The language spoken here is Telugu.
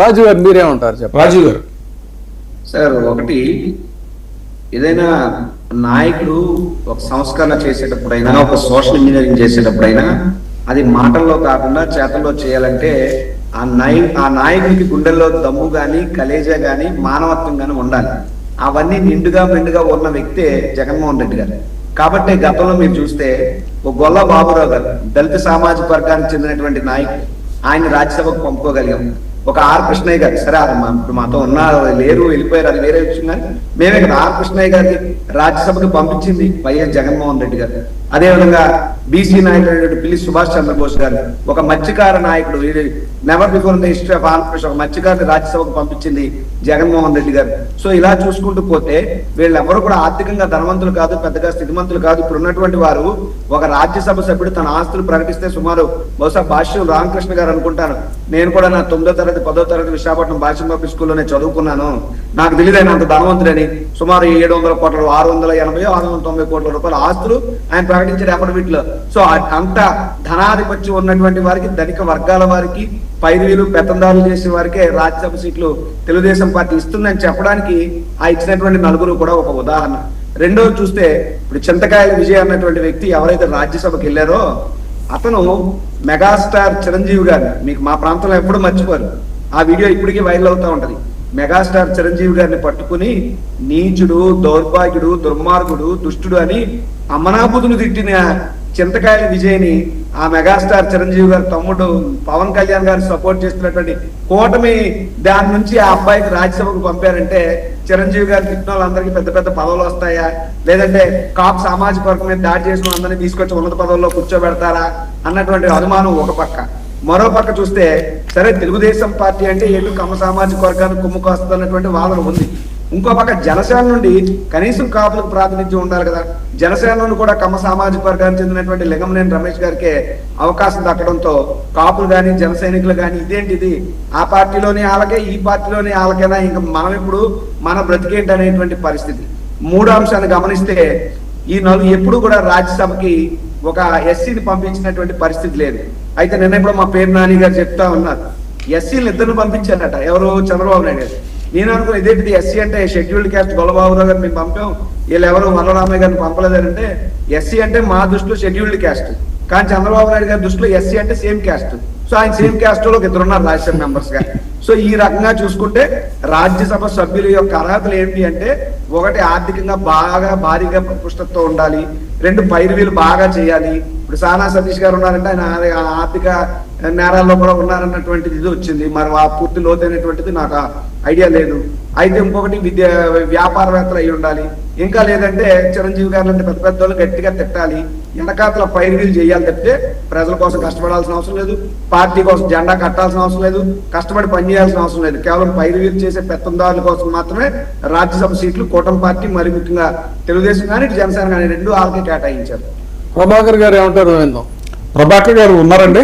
రాజు గారు మీరేమంటారు చెప్పండి. రాజు గారు సార్, ఒకటి ఏదైనా నాయకుడు ఒక సంస్కరణ చేసేటప్పుడైనా, ఒక సోషల్ ఇంజనీరింగ్ చేసేటప్పుడైనా అది మాటల్లో కాకుండా చేతల్లో చేయాలంటే ఆ నాయకుడికి గుండెల్లో దమ్ము గాని, కలేజా గాని, మానవత్వం గాని ఉండాలి. అవన్నీ మెండుగా ఉన్న వ్యక్తే జగన్మోహన్ రెడ్డి గారు. కాబట్టి గతంలో మీరు చూస్తే ఒక గొల్ల బాబురావు గారు దళిత సామాజిక వర్గానికి చెందినటువంటి నాయకుడు, ఆయన రాజ్యసభకు పంపుకోగలిగాం. ఒక ఆర్ కృష్ణయ్య గారు, సరే ఇప్పుడు మాతో ఉన్నారు, లేరు, వెళ్ళిపోయారు, అది వేరే విషయం. కానీ మేమే కదా ఆర్ కృష్ణయ్య గారికి రాజ్యసభకు పంపించింది వైఎస్ జగన్మోహన్ రెడ్డి గారు. అదేవిధంగా బీసీ నాయకుడు పిల్లి సుభాష్ చంద్రబోస్ గారు, ఒక మత్స్యకార నాయకుడు, never before in the history of Andhra Pradesh ఒక మత్స్యకారుని రాజ్యసభకు పంపించింది జగన్మోహన్ రెడ్డి గారు. సో ఇలా చూసుకుంటూ పోతే వీళ్ళెవరు కూడా ఆర్థికంగా ధనవంతులు కాదు, పెద్దగా స్థితిమంతులు కాదు. ఇప్పుడు ఉన్నటువంటి వారు ఒక రాజ్యసభ సభ్యుడు తన ఆస్తులు ప్రకటిస్తే సుమారు బహుశా భాష్యం రామకృష్ణ గారు అనుకుంటాను, నేను కూడా నా 9వ తరగతి 10వ తరగతి విశాఖపట్నం భాష్యం పబ్లిక్ స్కూల్లోనే చదువుకున్నాను, నాకు తెలియదు అంత ధనవంతుడని. సుమారు 700 కోట్ల 680 690 కోట్ల రూపాయల ఆస్తులు ఆయన ప్రకటించారు అఫిడవిట్ లో. సో అంత ధనాధిపత్యం ఉన్నటువంటి వారికి, ధనిక వర్గాల వారికి, పైరులు పెత్తందారులు చేసే వారికే రాజ్యసభ సీట్లు తెలుగుదేశం పార్టీ ఇస్తుందని చెప్పడానికి ఆ ఇచ్చినటువంటి నలుగురు కూడా ఒక ఉదాహరణ. రెండోది చూస్తే ఇప్పుడు చింతకాయల విజయ్ అన్నటువంటి వ్యక్తి ఎవరైతే రాజ్యసభకి వెళ్ళారో అతను మెగాస్టార్ చిరంజీవి గారిని, మీకు మా ప్రాంతంలో ఎప్పుడు మర్చిపోరు, ఆ వీడియో ఇప్పటికీ వైరల్ అవుతా ఉంటది. మెగాస్టార్ చిరంజీవి గారిని పట్టుకుని నీచుడు, దౌర్భాగ్యుడు, దుర్మార్గుడు, దుష్టుడు అని అమనాబుధులు తిట్టిన చింతకాయల విజయ్ని ఆ మెగాస్టార్ చిరంజీవి గారి తమ్ముడు పవన్ కళ్యాణ్ గారు సపోర్ట్ చేస్తున్నటువంటి కూటమి దాని నుంచి ఆ అబ్బాయికి రాజ్యసభకు పంపారంటే చిరంజీవి గారు తిట్టిన వాళ్ళందరికీ పెద్ద పెద్ద పదవులు వస్తాయా, లేదంటే కాపు సామాజిక వర్గం మీద దాడి చేసిన అందరినీ తీసుకొచ్చి ఉన్నత పదవుల్లో కూర్చోబెడతారా అన్నటువంటి అనుమానం ఒక పక్క. మరో పక్క చూస్తే సరే తెలుగుదేశం పార్టీ అంటే ఏడు కమ్మ సామాజిక వర్గానికి కుమ్ము కాస్తున్నటువంటి వాదన ఉంది. ఇంకో పక్క జనసేన నుండి కనీసం కాపులకు ప్రాతినిధ్యం ఉండాలి కదా. జనసేన నుండి కూడా కమ్మ సామాజిక వర్గానికి చెందినటువంటి లింగంనేని రమేష్ గారికి అవకాశం దక్కడంతో కాపులు కానీ జన సైనికులు కానీ ఇదేంటిది, ఆ పార్టీలోనే వాళ్ళకే ఈ పార్టీలోనే వాళ్ళకైనా ఇంకా మనం ఇప్పుడు మన బ్రతికేంటి అనేటువంటి పరిస్థితి. మూడో అంశాన్ని గమనిస్తే ఈ ఎప్పుడు కూడా రాజ్యసభకి ఒక ఎస్సీని పంపించినటువంటి పరిస్థితి లేదు. అయితే నిన్న ఇప్పుడు మా పేరు నాని గారు చెప్తా ఉన్నారు, ఎస్సీలు ఇద్దరు పంపించారట, ఎవరు చంద్రబాబు నాయుడు గారు. నేను అనుకున్న ఇదేంటిది, ఎస్సీ అంటే షెడ్యూల్డ్ క్యాస్ట్ గొల్లబాబురావు గారిని మేము పంపాం, వీళ్ళు ఎవరు వరరామయ్య గారిని పంపలేదంటే ఎస్సీ అంటే మా దృష్టిలో షెడ్యూల్డ్ క్యాస్ట్, కానీ చంద్రబాబు నాయుడు గారి దృష్టిలో ఎస్సీ అంటే సేమ్ క్యాస్ట్. సో ఆయన సేమ్ క్యాస్ట్ లో ఇద్దరున్నారు రాజ్యసభ మెంబర్స్ గా. సో ఈ రకంగా చూసుకుంటే రాజ్యసభ సభ్యుల యొక్క అర్హతలు ఏంటి అంటే, ఒకటి ఆర్థికంగా బాగా భారీగా పుష్టతో ఉండాలి, రెండు పైరువీలు బాగా చేయాలి. ఇప్పుడు సానా సతీష్ గారు ఉన్నారంటే ఆయన ఆర్థిక నేరాల్లో కూడా ఉన్నారన్నటువంటిది ఇది వచ్చింది, మరి ఆ పూర్తి లోతైనటువంటిది నాకు ఐడియా లేదు. అయితే ఇంకొకటి వ్యాపారవేత్తలు అయి ఉండాలి, ఇంకా లేదంటే చిరంజీవి గారు లాంటి పెద్ద పెద్ద వాళ్ళు గట్టిగా తిట్టాలి, వెనకాతల పైరువీలు చేయాలి తప్పితే ప్రజల కోసం కష్టపడాల్సిన అవసరం లేదు, పార్టీ కోసం జెండా కట్టాల్సిన అవసరం లేదు, కష్టపడి పనిచేయాల్సిన అవసరం లేదు. కేవలం పైరువీలు చేసే పెత్తందారుల కోసం మాత్రమే రాజ్యసభ సీట్లు కూటమి పార్టీ, మరి ముఖ్యంగా తెలుగుదేశం కానీ జనసేన కానీ రెండు వాళ్ళకి కేటాయించారు. ప్రభాకర్ గారు ఏమంటారు? ప్రభాకర్ గారు ఉన్నారండి?